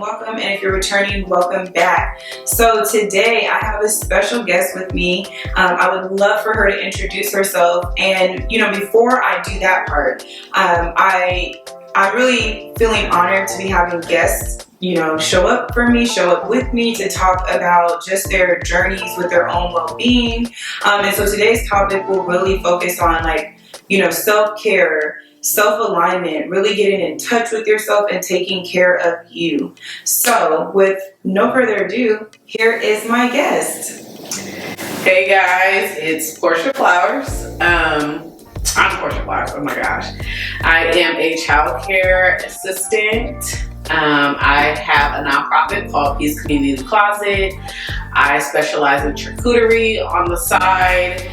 welcome. And if you're returning, welcome back. So today I have a special guest with me. I would love for her to introduce herself. And, before I do that part, I'm really feeling honored to be having guests, show up with me to talk about just their journeys with their own well-being. And so today's topic will really focus on self-care, self-alignment, really getting in touch with yourself and taking care of you. So with no further ado, here is my guest. Hey guys, it's Portia Flowers. I'm Portia Flowers, oh my gosh. I am a childcare assistant. I have a nonprofit called Peace Community Closet. I specialize in charcuterie on the side.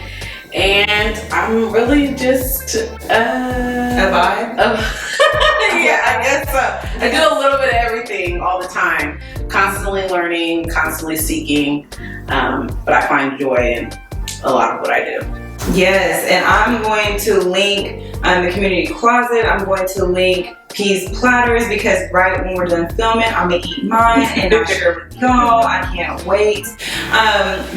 And I'm really just a vibe? Yeah, I guess so. I do a little bit of everything all the time. Constantly learning, constantly seeking. But I find joy in a lot of what I do. Yes, and I'm going to link the community closet. I'm going to link Peace Platters because right when we're done filming, I'm gonna eat mine and I'll share with y'all. I can't wait.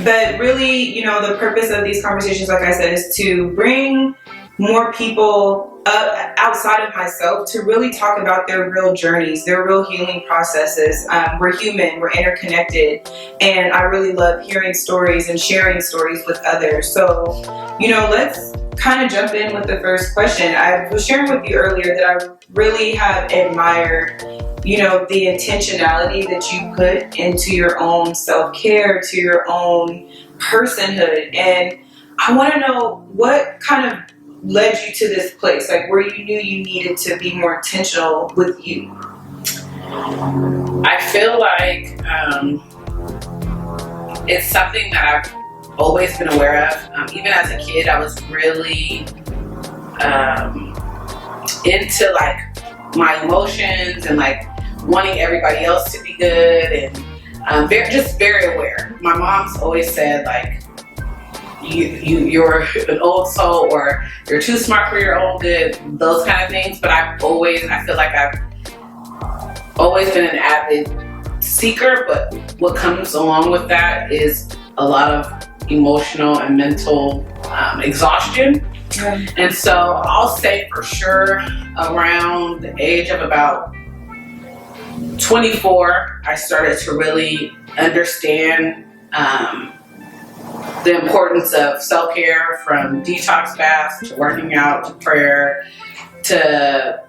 But really, the purpose of these conversations, like I said, is to bring more people up outside of myself to really talk about their real journeys, their real healing processes. We're human, we're interconnected, and I really love hearing stories and sharing stories with others. So, let's kind of jump in with the first question. I was sharing with you earlier that I really have admired, the intentionality that you put into your own self-care, to your own personhood. And I want to know what kind of led you to this place, like where you knew you needed to be more intentional with you. I feel like it's something that I've always been aware of. Even as a kid, I was really into my emotions and wanting everybody else to be good, and very aware. My mom's always said you're an old soul, or you're too smart for your own good, those kind of things. But I feel like I've always been an avid seeker, but what comes along with that is a lot of emotional and mental exhaustion. Yeah. And so I'll say for sure around the age of about 24, I started to really understand the importance of self-care, from detox baths to working out to prayer to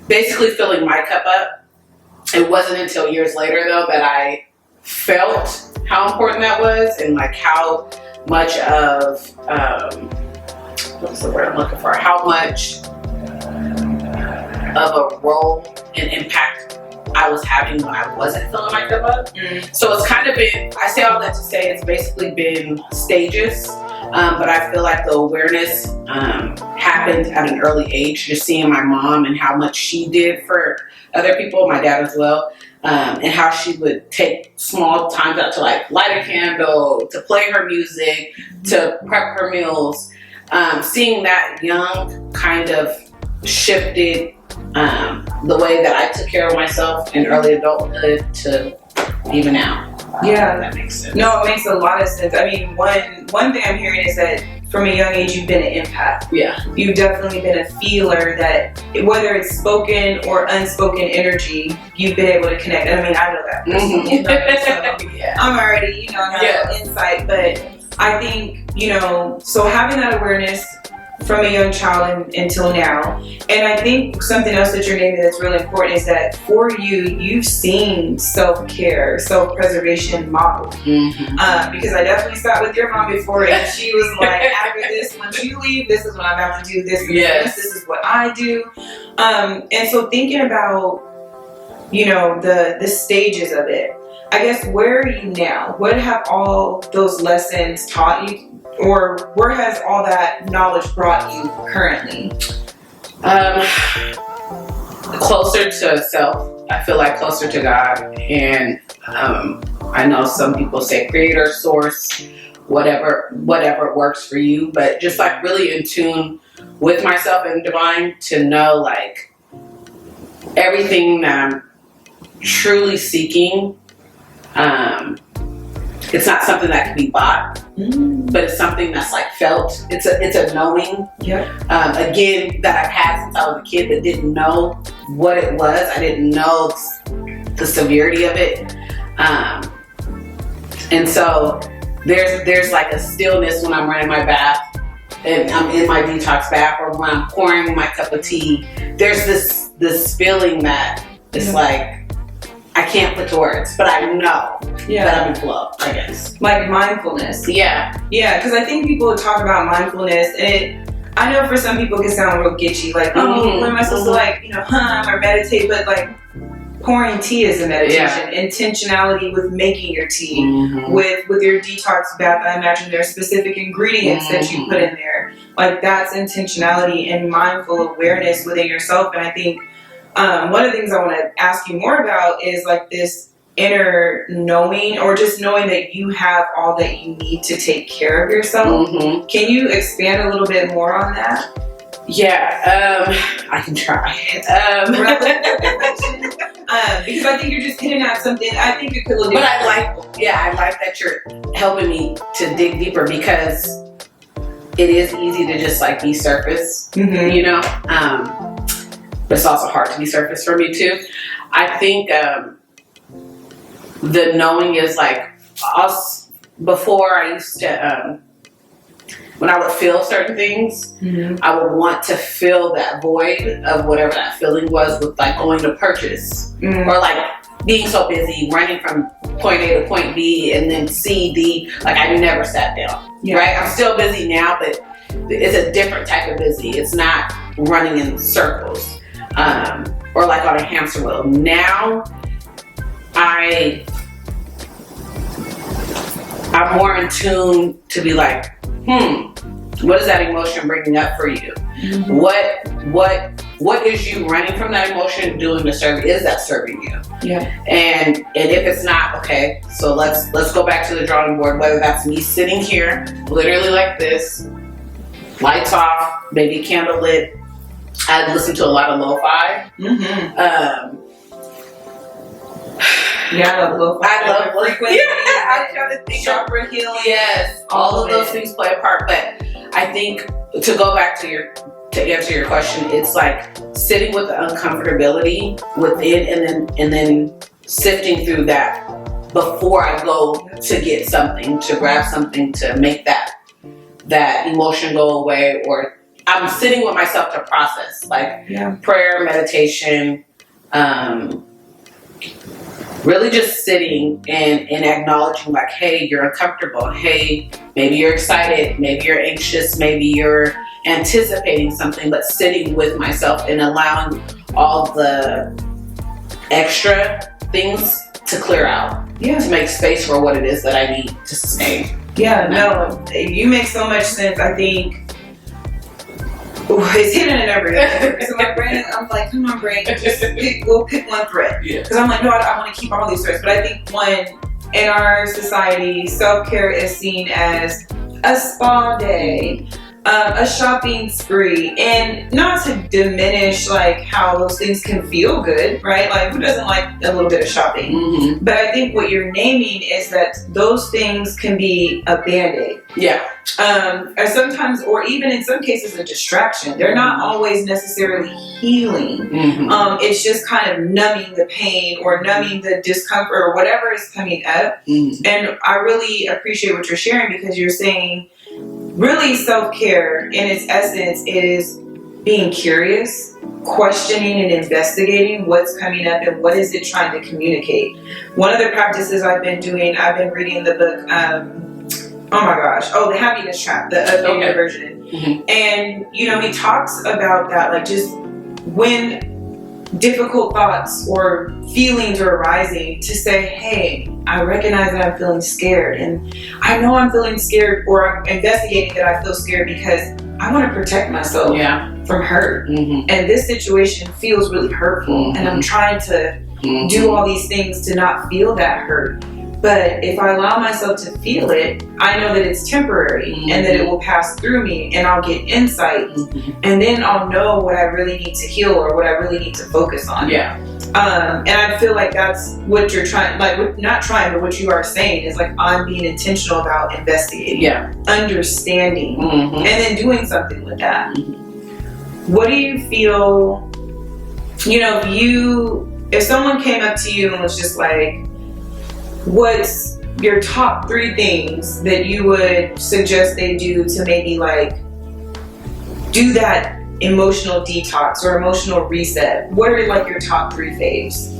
basically filling my cup up. It wasn't until years later though that I felt how important that was, and how much of what's the word I'm looking for? How much of a role and impact I was having when I wasn't filling my cup up. So it's kind of been, I say all that to say it's basically been stages, but I feel like the awareness happened at an early age, just seeing my mom and how much she did for other people, my dad as well, and how she would take small times out to light a candle, to play her music, to prep her meals. Seeing that young kind of shifted the way that I took care of myself in early adulthood to even now. Yeah, that makes sense. No, it makes a lot of sense. I mean, one thing I'm hearing is that from a young age, you've been an empath. Yeah. You've definitely been a feeler that, whether it's spoken or unspoken energy, you've been able to connect. I mean, I know that personally. So yeah. I'm already, have insight, but I think, so having that awareness from a young child until now. And I think something else that you're naming that's really important is that for you, you've seen self-care, self-preservation modeled. Because I definitely sat with your mom before, and she was like, after this, once you leave, this is what I'm about to do, this is what I do. And so thinking about, the stages of it, I guess, where are you now? What have all those lessons taught you? Or where has all that knowledge brought you currently? Closer to self. I feel like closer to God. And I know some people say creator, source, whatever works for you. But just really in tune with myself and divine, to know everything that I'm truly seeking. It's not something that can be bought, but it's something that's like felt. It's a knowing. Again, that I've had since I was a kid, but didn't know what it was. I didn't know the severity of it, and so there's like a stillness when I'm running my bath and I'm in my detox bath, or when I'm pouring my cup of tea. There's this feeling that it's like, I can't put to words, but I know that I'm in flow, I guess. Like mindfulness. Yeah, because I think people talk about mindfulness, and I know for some people it can sound real gitchy, like, oh, when am I supposed to like, hum or meditate? But like, pouring tea is a meditation. Intentionality with making your tea, with your detox bath. I imagine there are specific ingredients that you put in there. Like, that's intentionality and mindful awareness within yourself. And I think one of the things I want to ask you more about is like this inner knowing, or just knowing that you have all that you need to take care of yourself. Can you expand a little bit more on that? I can try. Because I think you're just hitting at something. I think it could look. But I like that you're helping me to dig deeper, because it is easy to just like be surface, but it's also hard to be surface for me too. I think the knowing is like us. Before, I used to, when I would feel certain things, I would want to fill that void of whatever that feeling was with like going to purchase, or like being so busy running from point A to point B and then C, D. Like, I never sat down. Right? I'm still busy now, but it's a different type of busy. It's not running in circles. Or like on a hamster wheel. Now, I'm more in tune to be like, what is that emotion bringing up for you? What is you running from that emotion doing to serve? Is that serving you? And if it's not, okay, so let's go back to the drawing board. Whether that's me sitting here, literally like this, lights off, maybe candle lit. I listen to a lot of lo-fi. I love lo-fi. I love frequency. I'm trying to think. Chakra healing. Yes, all of those things play a part. But I think to go back to answer your question, it's like sitting with the uncomfortability within, and then sifting through that before I go to get something, to grab something, to make that emotion go away, or I'm sitting with myself to process, like prayer, meditation, really just sitting and acknowledging like, hey, you're uncomfortable. Hey, maybe you're excited. Maybe you're anxious. Maybe you're anticipating something, but sitting with myself and allowing all the extra things to clear out, to make space for what it is that I need to sustain. No, you make so much sense. I think it's hidden in everything. So my brain, I'm like, come on, brain, we'll pick one thread. Because I'm like, no, I want to keep all these threads. But I think in our society, self-care is seen as a spa day, a shopping spree, and not to diminish like how those things can feel good, right? Like, who doesn't like a little bit of shopping? But I think what you're naming is that those things can be a band-aid. Or sometimes, or even in some cases, a distraction. They're not always necessarily healing. It's just kind of numbing the pain or numbing the discomfort or whatever is coming up. And I really appreciate what you're sharing, because you're saying really self-care in its essence is being curious, questioning and investigating what's coming up and what is it trying to communicate. One of the practices I've been doing, I've been reading the book, The Happiness Trap, the updated version. And, he talks about that, like just when difficult thoughts or feelings are arising, to say, hey, I recognize that I'm feeling scared, and I know I'm feeling scared, or I'm investigating that I feel scared because I want to protect myself from hurt. And this situation feels really hurtful, and I'm trying to do all these things to not feel that hurt. But if I allow myself to feel it, I know that it's temporary and that it will pass through me, and I'll get insight, and then I'll know what I really need to heal or what I really need to focus on. And I feel like that's what you're trying, like not trying, but what you are saying is like, I'm being intentional about investigating, understanding, and then doing something with that. What do you feel, you know, if someone came up to you and was just like, what's your top 3 things that you would suggest they do to maybe like do that emotional detox or emotional reset? What are like your top 3 faves?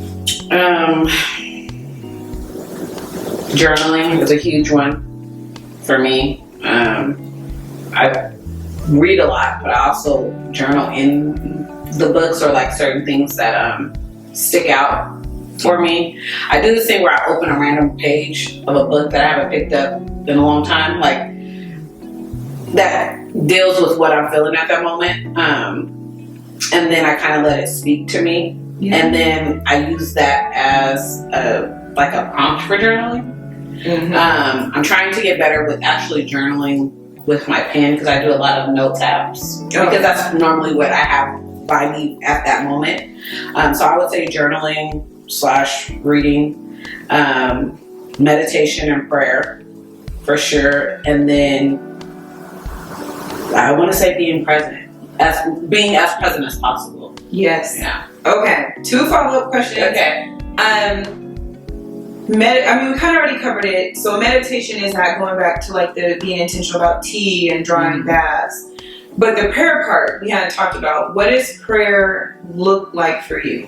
Journaling is a huge one for me. I read a lot, but I also journal in the books or like certain things that stick out for me. I do this thing where I open a random page of a book that I haven't picked up in a long time, like that deals with what I'm feeling at that moment. And then I kind of let it speak to me. And then I use that as a prompt for journaling. I'm trying to get better with actually journaling with my pen because I do a lot of note tabs because that's normally what I have by me at that moment. So I would say journaling / reading, meditation and prayer for sure. And then I want to say being present, being as present as possible. Yes. Yeah. Okay. 2 follow-up questions. Okay. We kind of already covered it. So meditation is that going back to like the being intentional about tea and drawing baths. But the prayer part we hadn't talked about. What does prayer look like for you?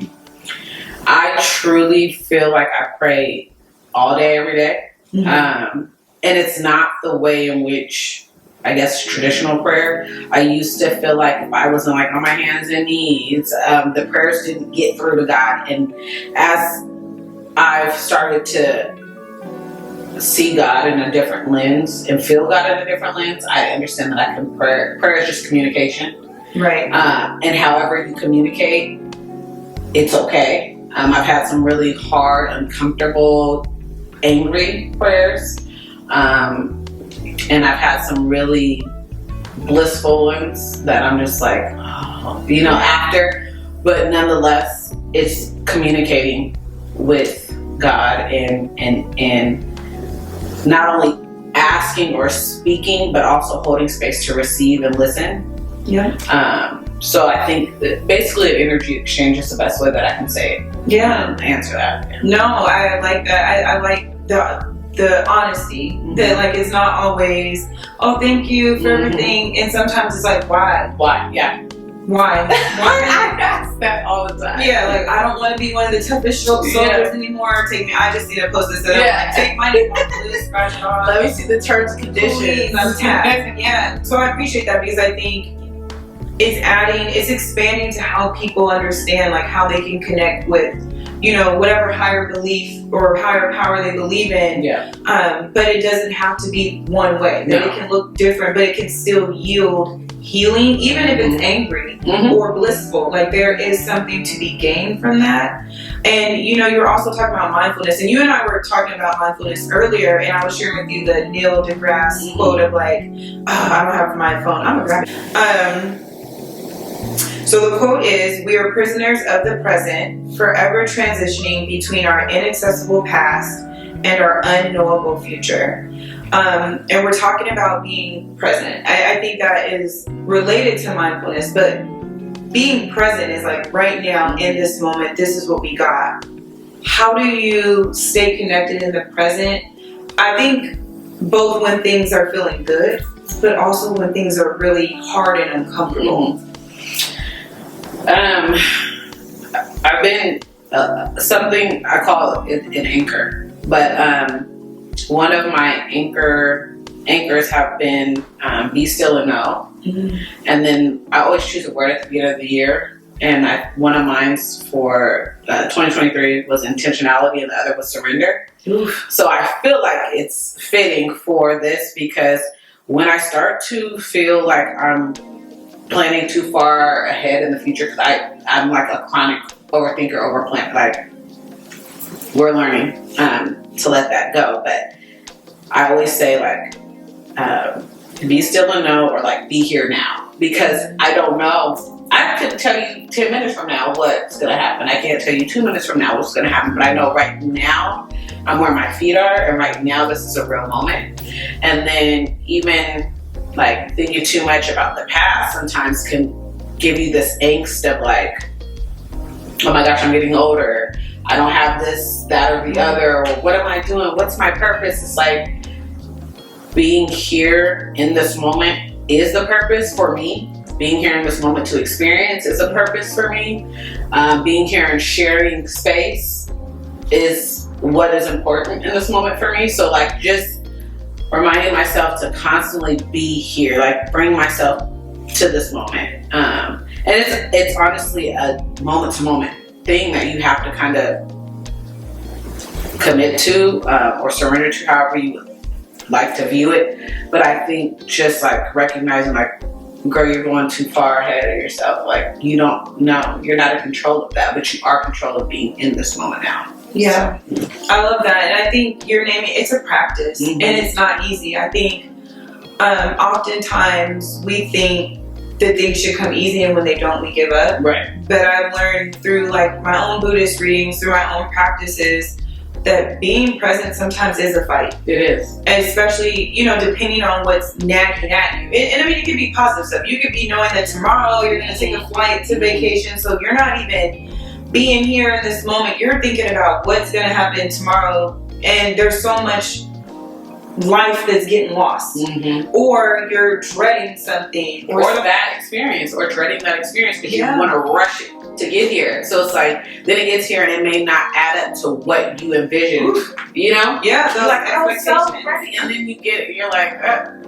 I truly feel like I pray all day, every day. And it's not the way in which, I guess, traditional prayer. I used to feel like if I wasn't like on my hands and knees, the prayers didn't get through to God. And as I've started to see God in a different lens and feel God in a different lens, I understand that I can pray. Prayer is just communication. Right. And however you communicate, it's okay. I've had some really hard, uncomfortable, angry prayers. And I've had some really blissful ones that I'm just like, after. But nonetheless, it's communicating with God and not only asking or speaking, but also holding space to receive and listen. Yeah. So I think that basically an energy exchange is the best way that I can say it. Yeah. Answer that. No, I like that. I like the honesty that like it's not always, oh, thank you for everything. And sometimes it's like, why? Yeah. Why? I ask that all the time. Yeah, like I don't want to be one of the toughest soldiers anymore. I just need to post this. Like, take my name off the list, scratch it off. Let me see the terms and conditions. Please, I'm tapped. Yeah. So I appreciate that because I think it's expanding to how people understand like how they can connect with, whatever higher belief or higher power they believe in. Yeah. But it doesn't have to be one way. That it can look different, but it can still yield healing, even if it's angry or blissful. Like there is something to be gained from that. And you're also talking about mindfulness, and you and I were talking about mindfulness earlier, and I was sharing with you the Neil deGrasse quote of like, I don't have my phone, I'm gonna grab it. So the quote is, "We are prisoners of the present, forever transitioning between our inaccessible past and our unknowable future." And we're talking about being present. I think that is related to mindfulness, but being present is like right now in this moment, this is what we got. How do you stay connected in the present? I think both when things are feeling good, but also when things are really hard and uncomfortable. I've been something I call it an anchor, but one of my anchors have been be still and know, and then I always choose a word at the beginning of the year, and one of mine's for 2023 was intentionality, and the other was surrender. Oof. So I feel like it's fitting for this because when I start to feel like I'm planning too far ahead in the future, because I'm like a chronic overthinker, overplan. Like we're learning to let that go, but I always say like be still and know, or like be here now, because I don't know. I I couldn't tell you 10 minutes from now what's going to happen. I can't tell you 2 minutes from now what's going to happen. But I know right now I'm where my feet are. And right now this is a real moment. And then even like thinking too much about the past sometimes can give you this angst of like, oh my gosh, I'm getting older. I don't have this, that, or the other. Or what am I doing? What's my purpose? It's like being here in this moment is the purpose for me. Being here in this moment to experience is a purpose for me. Being here and sharing space is what is important in this moment for me. So like just reminding myself to constantly be here, like bring myself to this moment. And it's honestly a moment to moment thing that you have to kind of commit to or surrender to, however you would like to view it. But I think just like recognizing like, girl, you're going too far ahead of yourself. Like you don't know, you're not in control of that, but you are in control of being in this moment now. Yeah, so. I love that. And I think you're naming it's a practice and it's not easy. I think oftentimes we think that things should come easy and when they don't, we give up. Right. But I've learned through like my own Buddhist readings, through my own practices, that being present sometimes is a fight. It is. And especially, you know, depending on what's nagging at you. And I mean, it could be positive stuff. You could be knowing that tomorrow you're going to take a flight to vacation. So you're not even being here in this moment. You're thinking about what's going to happen tomorrow. And there's so much life that's getting lost. Or you're dreading something. Or that experience. Or dreading that experience because you want to rush it to get here. So it's like, then it gets here and it may not add up to what you envisioned. You know? Yeah. So like, I was so ready. And then you get it. You're like,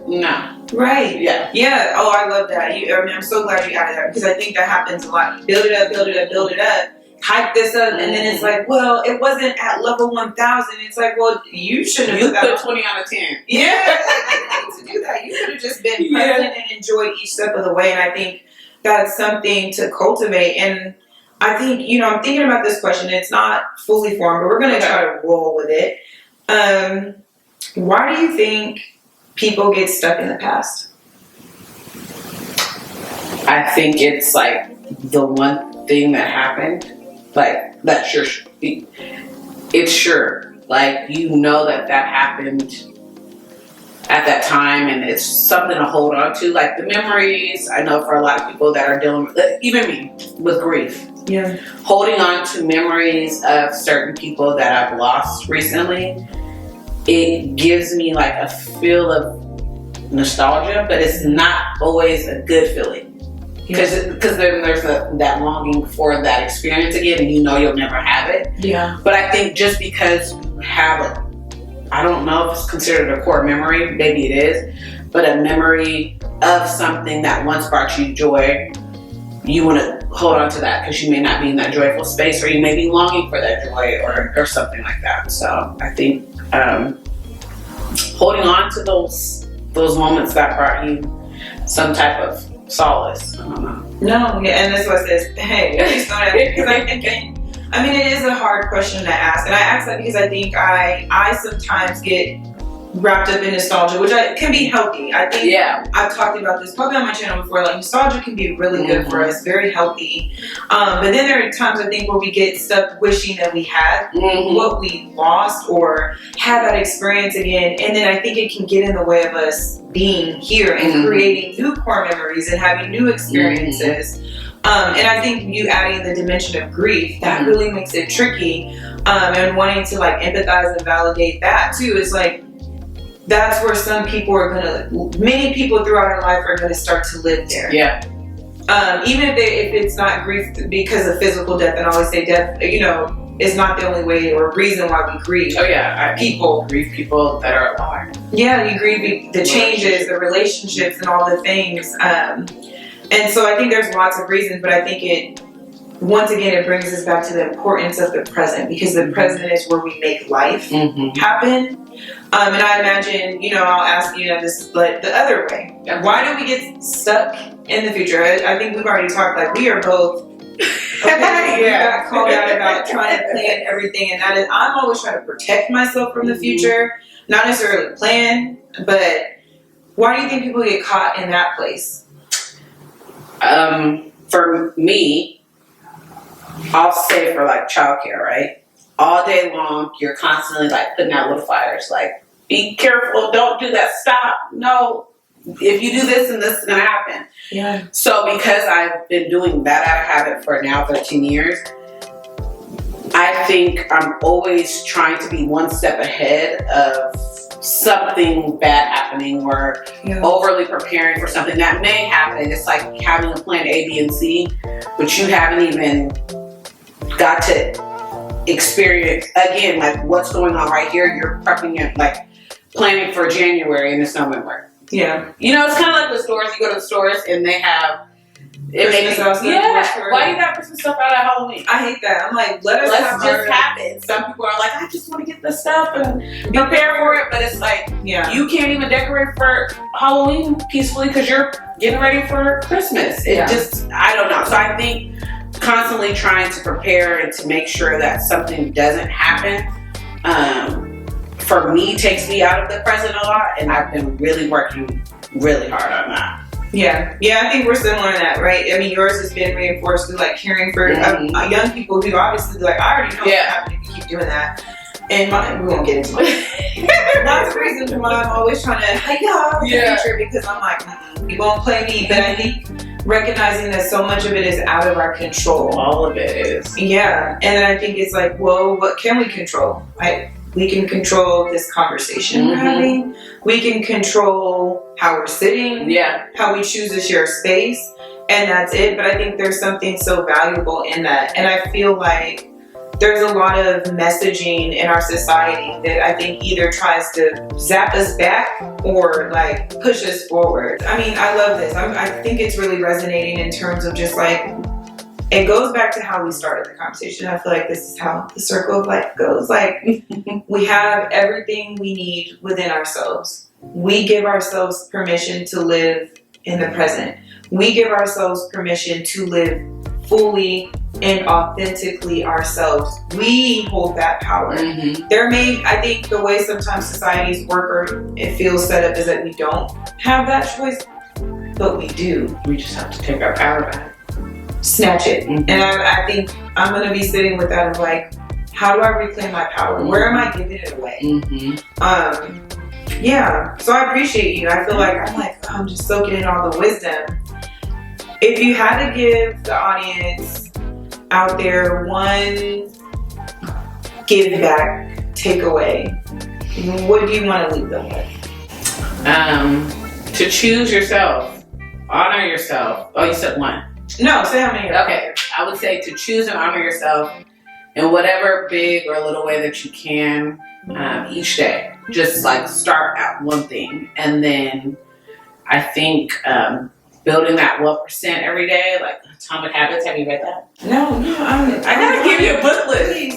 no. Right. Yeah. Yeah. Oh, I love that. I mean, I'm so glad you added that because I think that happens a lot. You build it up, build it up, build it up, hype this up, and then it's like, well, it wasn't at level 1,000. It's like, well, you shouldn't have put 20 out of 10. Yeah. You need to do that. You could have just been present and enjoyed each step of the way. And I think that's something to cultivate. And I think, you know, I'm thinking about this question. It's not fully formed, but we're going to try to roll with it. Why do you think people get stuck in the past? I think it's like the one thing that happened, like that's sure, it's sure, like you know that happened at that time and it's something to hold on to, like the memories. I know for a lot of people that are dealing with, even me, with grief. Yeah. Holding on to memories of certain people that I've lost recently, it gives me like a feel of nostalgia, but it's not always a good feeling. Because then there's that longing for that experience again and you know you'll never have it. Yeah. But I think just because you have I don't know if it's considered a core memory, maybe it is, but a memory of something that once brought you joy, you want to hold on to that because you may not be in that joyful space or you may be longing for that joy or something like that. So I think holding on to those moments that brought you some type of solace. I don't know. No, yeah, and that's what it says. Hey, at least not because I'm thinking. I mean, it is a hard question to ask, and I ask that because I think I sometimes get wrapped up in nostalgia, which can be healthy. I think I've talked about this probably on my channel before. Like nostalgia can be really good for us, very healthy. But then there are times I think where we get stuck wishing that we had what we lost or have that experience again, and then I think it can get in the way of us being here and creating new core memories and having new experiences. And I think you adding the dimension of grief, that really makes it tricky. And wanting to like empathize and validate that too. It's like, that's where some people many people throughout our life are gonna start to live there. Yeah. Even if it's not grief because of physical death, and I always say death, you know, is not the only way or reason why we grieve. Oh yeah, grieve people that are alive. Yeah, you grieve the changes, the relationships, and all the things. And so I think there's lots of reasons, but I think once again, it brings us back to the importance of the present, because the present is where we make life happen. And I imagine, you know, I'll ask you this, but the other way. Why do we get stuck in the future? I think we've already talked, like we are both, we got called out about trying to plan everything, and that is, I'm always trying to protect myself from the future, not necessarily plan, but why do you think people get caught in that place? for me, I'll say for like childcare, right? All day long, you're constantly like putting out little fires, like, be careful, don't do that, stop, no. If you do this and this is gonna happen. Yeah. So because I've been doing that out of habit for now 13 years, I think I'm always trying to be one step ahead of something bad happening or overly preparing for something that may happen. It's like having a plan A, B, and C, but you haven't even got to experience, again, like what's going on right here. You're prepping it, like planning for January and it's November. Yeah. You know, it's kind of like the stores. You go to the stores and they have Christmas stuff. Why you got Christmas stuff out at Halloween? I hate that. I'm like, let's just have it. Some people are like, I just want to get the stuff and prepare for it, but it's like, you can't even decorate for Halloween peacefully because you're getting ready for Christmas. It just, I don't know. So I think constantly trying to prepare and to make sure that something doesn't happen, for me, takes me out of the present a lot, and I've been really working really hard on that. Yeah, I think we're similar in that, right? I mean, yours has been reinforced through like caring for young people who obviously like, I already know what's happening if you keep doing that. And we won't get into it. Lots of reasons why I'm always trying to the future because I'm like, you won't play me. But I think recognizing that so much of it is out of our control. All of it is. Yeah, and then I think it's like, well, what can we control? We can control this conversation we're having. We can control how we're sitting. Yeah. How we choose to share space. And that's it. But I think there's something so valuable in that. And I feel like there's a lot of messaging in our society that I think either tries to zap us back or like push us forward. I mean, I love this. I think it's really resonating in terms of just like, it goes back to how we started the conversation. I feel like this is how the circle of life goes. Like, we have everything we need within ourselves. We give ourselves permission to live in the present. We give ourselves permission to live fully and authentically ourselves. We hold that power. I think the way sometimes societies work or it feels set up is that we don't have that choice, but we do. We just have to take our power back. Snatch it. And I think I'm going to be sitting with that of like, how do I reclaim my power? Where am I giving it away? So I appreciate you. I feel like I'm just soaking in all the wisdom. If you had to give the audience out there one give back takeaway, what do you want to leave them with? To choose yourself, honor yourself. Oh, you said one. No, say how many. Okay, I would say to choose and honor yourself in whatever big or little way that you can each day. Just like start at one thing. And then I think building that 1% every day, like Atomic Habits. Have you read that? No. I gotta give you a booklet. Please.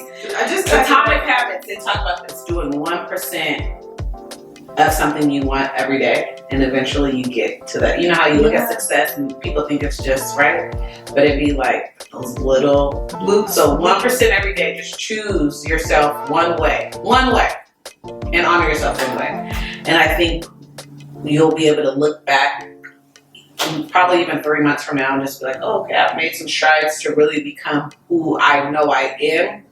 Atomic Habits, they talk about this, doing 1% of something you want every day, and eventually you get to that. You know how you look at success and people think it's just right, but it'd be like those little loops. So 1% every day, just choose yourself one way, and honor yourself one way. And I think you'll be able to look back probably even 3 months from now and just be like, oh, okay, I've made some strides to really become who I know I am,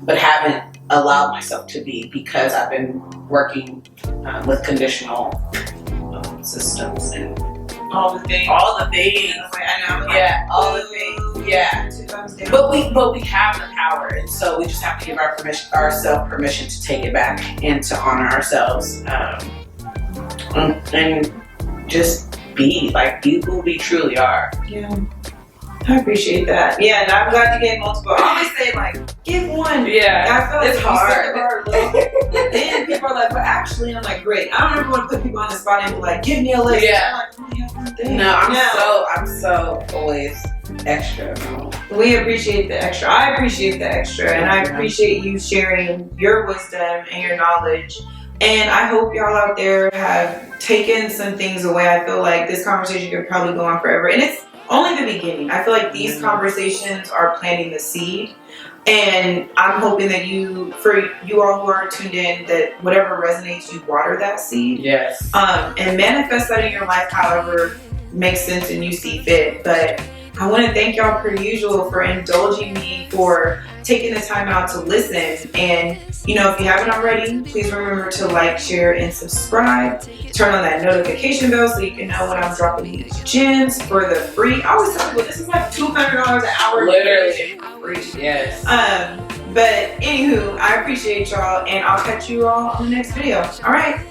but haven't allowed myself to be because I've been working with conditional systems and all the things. I know. Yeah, all the things. Yeah. But we have the power, and so we just have to give ourselves permission to take it back and to honor ourselves, and just be who we truly are. Yeah. I appreciate that. Yeah, and I'm glad you gave multiple. I always say like, give one. Yeah, I feel like it's hard. Then people are like, well, actually, and I'm like, great. I don't ever want to put people on the spot and be like, give me a list. Yeah. I'm like, I only have one thing. No, I'm so always extra. We appreciate the extra. I appreciate the extra, and I appreciate you sharing your wisdom and your knowledge. And I hope y'all out there have taken some things away. I feel like this conversation could probably go on forever, and it's only the beginning. I feel like these conversations are planting the seed, and I'm hoping that for you all who are tuned in, that whatever resonates, you water that seed. Yes. And manifest that in your life however makes sense and you see fit. But I want to thank y'all per usual for indulging me, for taking the time out to listen. And if you haven't already, please remember to like, share, and subscribe. Turn on that notification bell so you can know when I'm dropping these gems for the free. I always tell people this is like $200 an hour. Literally. Free. Yes. But anywho, I appreciate y'all, and I'll catch you all on the next video. All right.